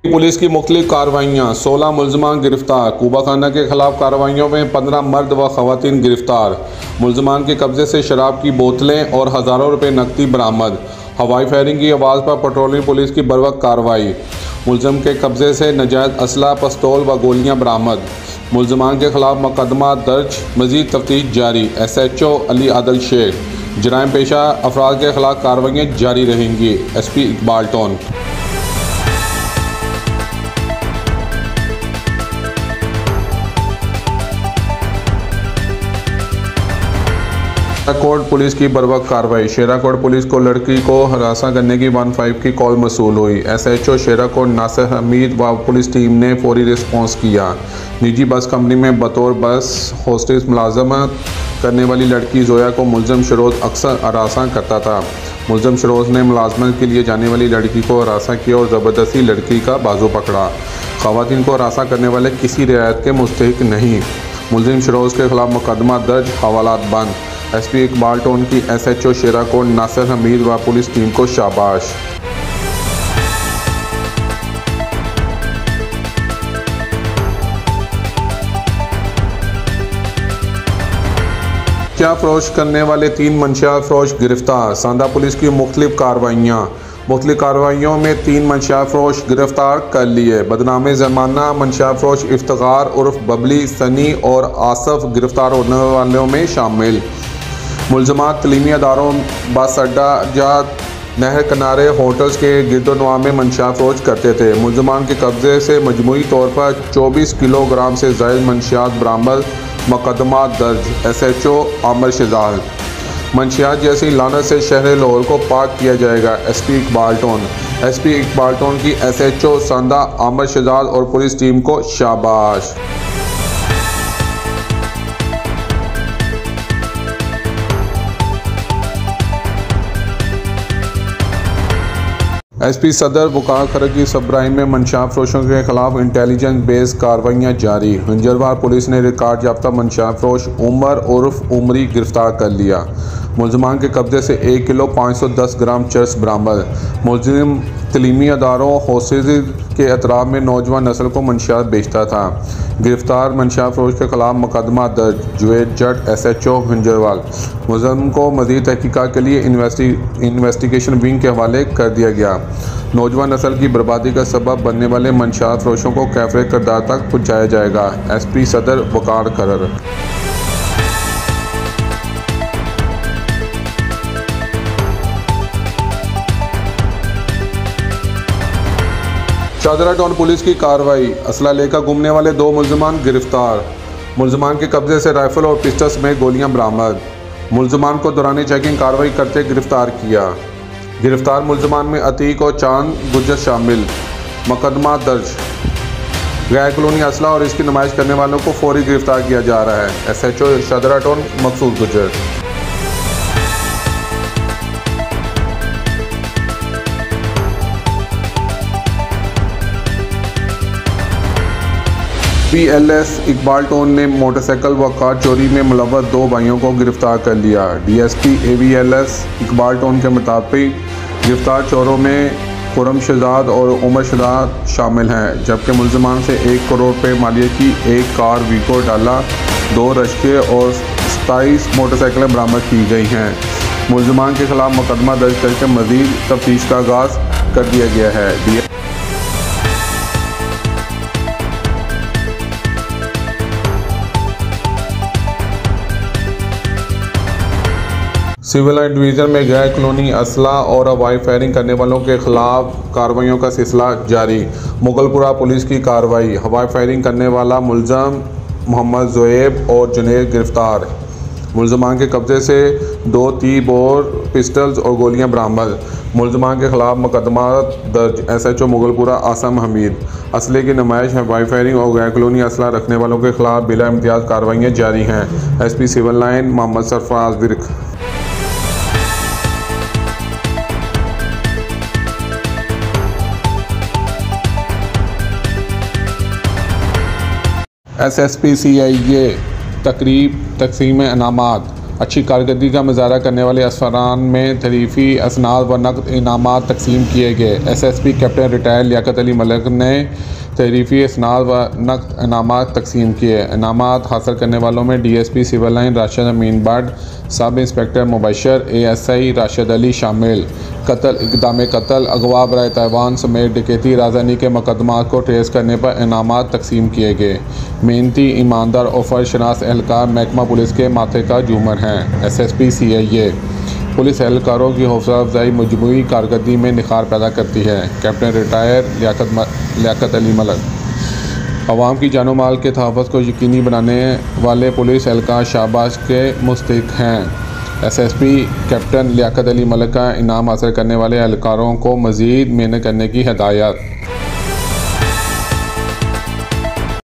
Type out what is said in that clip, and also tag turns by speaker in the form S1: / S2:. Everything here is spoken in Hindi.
S1: पुलिस की मुख्तलिफ कार्रवाइयाँ, 16 मुलजमान गिरफ्तार। कूबा खाना के खिलाफ कार्रवाइयों में 15 मर्द व खवातीन गिरफ्तार। मुलजमान के कब्जे से शराब की बोतलें और हज़ारों रुपये नकदी बरामद। हवाई फायरिंग की आवाज़ पर पेट्रोलिंग पुलिस की बरवक्त कार्रवाई। मुलजम के कब्जे से नाजायज़ असला, पिस्तौल व गोलियाँ बरामद। मुलजमान के खिलाफ मुकदमा दर्ज, मज़ीद तफ्तीश जारी। SHO अली आदिल शेख। जराइम पेशा अफराद के खिलाफ कार्रवाइयाँ जारी रहेंगी। SP इकबाल टोन। शेराकोट पुलिस की बरवक्त कार्रवाई। शेराकोट पुलिस को लड़की को हरासा करने की 15 की कॉल मसूल हुई। SHO शेराकोट नासिर हमीद व पुलिस टीम ने फौरी रिस्पॉन्स किया। निजी बस कंपनी में बतौर बस होस्टेस मुलाजमत करने वाली लड़की जोया को मुलजम शरोज अक्सर हरासा करता था। मुलजम शरोज ने मुलाजमत के लिए जाने वाली लड़की को हरासा किया और ज़बरदस्ती लड़की का बाजू पकड़ा। खवातीन को हरासा करने वाले किसी रियायत के मुस्तहिक नहीं। मुलजिम शरोज के खिलाफ मुकदमा दर्ज, हवालात बंद। SP इकबाल टोन की SHO शेराकोट नासिर हमीद व पुलिस टीम को शाबाश। मंशा फरोश करने वाले 3 मंशा फरोश गिरफ्तार। सांदा पुलिस की मुख्तलिफ कार्रवाइयों में 3 मंशा फरोश गिरफ्तार कर लिए। बदनाम ज़माना मंशा फरोश इफ्तिखार उर्फ बबली, सनी और आसफ गिरफ्तार होने वालों में शामिल। मुलजमान तलीमी अदारों, बस अड्डा या नहर किनारे होटल्स के गिरदोनवा में मंशा फरोश करते थे। मुलजमान के कब्जे से मजमूई तौर पर 24 किलोग्राम से ज़ायद मंशियात बरामद, मुकदमा दर्ज। SHO आमिर शहजाद। मंशियात जैसी लानत से शहर लाहौर को पाक किया जाएगा। SP Iqbal tone. SP Iqbal tone की SHO सांदा आमिर शहजाद और पुलिस टीम को शाबाश। SP सदर वकार खरग की सबराही में मंशा फरोशों के खिलाफ इंटेलिजेंस बेस्ड कार्रवाइयाँ जारी। हंजरवार पुलिस ने रिकॉर्ड याफ्ता मंशा फरोश उमर उर्फ उमरी गिरफ्तार कर लिया। मुलजमान के कब्जे से 1 किलो 510 ग्राम चर्स बरामद। मुलजिम तलीमी अदारों, हॉस्टेज के अतराफ में नौजवान नस्ल को मंशियात बेचता था। गिरफ्तार मंशा फरोश के खिलाफ मुकदमा दर्ज। जुवेद जट SHO हंजरवाल। मुलज़म को मज़ीद तहकीकात के लिए इन्वेस्टिगेशन विंग के हवाले कर दिया गया। नौजवान नस्ल की बर्बादी का सबब बनने वाले मंशा फरोशों को कैफ़रे किरदार तक पहुँचाया जाएगा। SP सदर वकार खरग। शाहदरा टाउन पुलिस की कार्रवाई। असला लेकर घूमने वाले 2 मुलजमान गिरफ्तार। मुलजमान के कब्जे से राइफल और पिस्टल्स में गोलियां बरामद। मुलजमान को दौरान चेकिंग कार्रवाई करते गिरफ्तार किया। गिरफ्तार मुलजमान में अतीक और चांद गुज्जर शामिल। मुकदमा दर्ज। गैर कलोनी असला और इसकी नुमाइश करने वालों को फौरी गिरफ्तार किया जा रहा है। SHO शाहदरा टाउन मकसूद गुज्जर। PLS इकबाल टोन ने मोटरसाइकिल व कार चोरी में मुलव्वस 2 भाइयों को गिरफ्तार कर लिया। DSP AVLS इकबाल टोन के मुताबिक गिरफ्तार चोरों में खुरम शहजाद और उमर शहजाद शामिल हैं, जबकि मुलजमान से 1 करोड़ रुपये मालियत की 1 कार वीको डाला, 2 रश्के और 27 मोटरसाइकिलें बरामद की गई हैं। मुलजमान के खिलाफ मुकदमा दर्ज करके मज़ीद तफ्तीश का आगाज़ कर दिया गया है। सिविल लाइन डिवीज़न में गैर कलोनी असला और हवाई फायरिंग करने वालों के खिलाफ कार्रवाइयों का सिलसिला जारी। मुगलपुरा पुलिस की कार्रवाई। हवाई फायरिंग करने वाला मुलजम मोहम्मद ज़ुएब और जुनैद गिरफ्तार। मुलजमान के कब्जे से 2 तीर बोर पिस्टल्स और गोलियां बरामद। मुलजमान के खिलाफ मुकदमा दर्ज। SHO मुगलपुरा आसम हमीद। असले की नुमाइश, हवाई फायरिंग और गैर कलोनी असला रखने वालों के खिलाफ बिला इम्तियाज़ कार्रवाइयाँ जारी हैं। SP civil line Mohammad Sarfaraz Virk. SSP CIA तकरीब तकसीम इनामात। अच्छी कारकर्दगी का मुजाहरा करने वाले असफरान में तरीफ़ी असनाद व नकद इनामात तकसीम किए गए। SSP captain retired Liaquat Ali Malik ने तरीफ़ी असनाद व नकद इनामात तकसीम किए। इनामात हासिल करने वालों में DSP civil line Rashid Amin Butt, sub inspector Mubashar, ASI Rashid Ali शामिल। कत्ल, इक़दाम कत्ल, अगवा बराए ताइवान समेत डकैती राजधानी के मुकदमात को ट्रेस करने पर इनामात तकसीम किए गए। मेहनती, ईमानदार और फर्जशनास एहलकार महकमा पुलिस के माथे का झूमर हैं। SSP CIA पुलिस एहलकारों की हौसला अफजाई मजमूई कारकर्दगी में निखार पैदा करती है। कैप्टन रिटायर लियाकत अली मलिक अवाम की जानो माल के तहफ़्फ़ुज़ को यकीनी बनाने वाले पुलिस एहलकार शाबाश के मुस्तहिक़ हैं। SSP कैप्टन लियाकत अली मलिक का इनाम हासिल करने वाले एहलकारों को मज़ीद मेहनत करने की हिदायत।